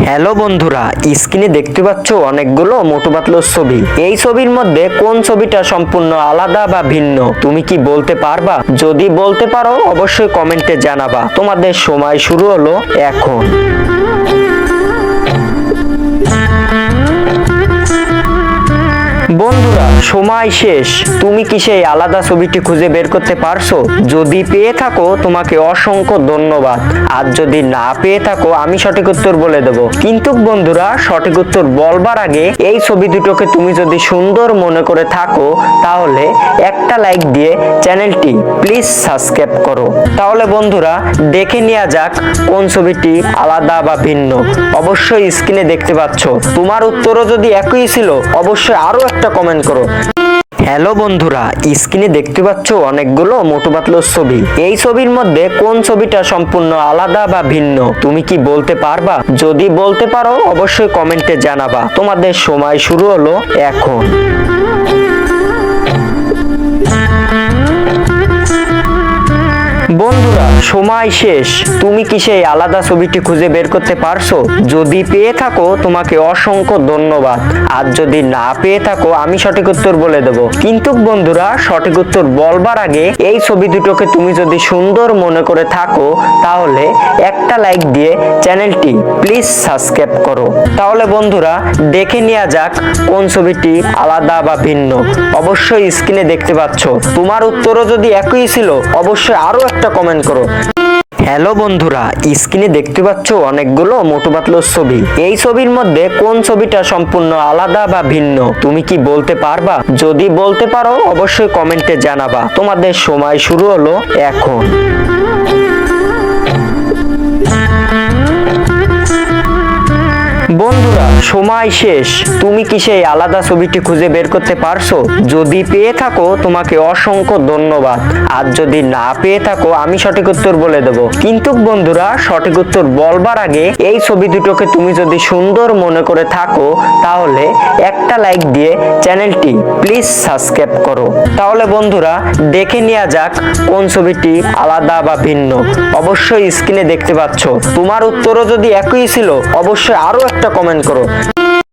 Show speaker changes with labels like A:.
A: Hello বন্ধুরা, স্ক্রিনে দেখতে পাচ্ছ অনেকগুলো মোটু পাতলুর ছবি। এই ছবির মধ্যে কোন ছবিটা সম্পূর্ণ আলাদা বা ভিন্ন তুমি কি বলতে পারবা? যদি বলতে পারো অবশ্যই কমেন্টে জানাবা। তোমাদের সময় শুরু হলো এখন। বন্ধুরা, সময় শেষ। তুমি কি সেই আলাদা ছবিটি খুঁজে বের করতে পারছো? যদি পেয়ে থাকো তোমাকে অসংখ্য ধন্যবাদ, আর যদি না পেয়ে থাকো আমি সঠিক উত্তর বলে দেব। কিন্তু বন্ধুরা, সঠিক উত্তর বলবার আগে এই ছবি দুটোকে তুমি যদি সুন্দর মনে করে থাকো তাহলে একটা লাইক দিয়ে চ্যানেলটি প্লিজ সাবস্ক্রাইব করো। তাহলে বন্ধুরা, দেখে নেওয়া যাক কোন ছবিটি আলাদা বা ভিন্ন। অবশ্যই স্ক্রিনে দেখতে পাচ্ছ। তোমার উত্তরও যদি একই ছিল অবশ্যই আরো একটা কমেন্ট করো। হ্যালো বন্ধুরা, স্ক্রিনে দেখতে পাচ্ছ অনেকগুলো মোটু পাতলুর ছবি। এই ছবির মধ্যে কোন ছবিটা সম্পূর্ণ আলাদা বা ভিন্ন তুমি কি বলতে পারবা? যদি বলতে পারো অবশ্যই কমেন্টে জানাবা। তোমাদের সময় শুরু হলো এখন। বন্ধুরা, সময় শেষ। তুমি কি সেই আলাদা ছবিটি খুঁজে বের করতে পারছো? যদি পেয়ে থাকো তোমাকে অসংখ্য ধন্যবাদ, আর যদি না পেয়ে থাকো আমি সঠিক উত্তর বলে দেব। কিন্তু বন্ধুরা, সঠিক উত্তর বলবার আগে এই ছবি দুটোকে তুমি যদি সুন্দর মনে করে থাকো তাহলে একটা লাইক দিয়ে চ্যানেলটি প্লিজ সাবস্ক্রাইব করো। তাহলে বন্ধুরা, দেখে নেওয়া যাক কোন ছবিটি আলাদা বা ভিন্ন। অবশ্যই স্ক্রিনে দেখতে পাচ্ছ। তোমার উত্তরও যদি একই ছিল অবশ্যই আরো একটা কমেন্ট করো। হ্যালো বন্ধুরা, স্ক্রিনে দেখতে পাচ্ছ অনেকগুলো মোটু পাতলুর ছবি। এই ছবির মধ্যে কোন ছবিটা সম্পূর্ণ আলাদা বা ভিন্ন তুমি কি বলতে পারবা? যদি বলতে পারো অবশ্যই কমেন্টে জানাবা। তোমাদের সময় শুরু হলো এখন। বন্ধুরা, সময় শেষ। তুমি কি সেই আলাদা ছবিটি খুঁজে বের করতে পারছো? যদি পেয়ে থাকো তোমাকে অসংখ্য ধন্যবাদ, আর যদি না পেয়ে থাকো আমি সঠিক উত্তর বলে দেব। কিন্তু বন্ধুরা, সঠিক উত্তর বলবার আগে এই ছবি দুটোকে তুমি যদি সুন্দর মনে করে থাকো তাহলে একটা লাইক দিয়ে চ্যানেলটি প্লিজ সাবস্ক্রাইব করো। তাহলে বন্ধুরা, দেখে নেওয়া যাক কোন ছবিটি আলাদা বা ভিন্ন। অবশ্যই স্ক্রিনে দেখতে পাচ্ছ। তোমার উত্তরও যদি একই ছিল অবশ্যই আরো একটা কমেন্ট করো।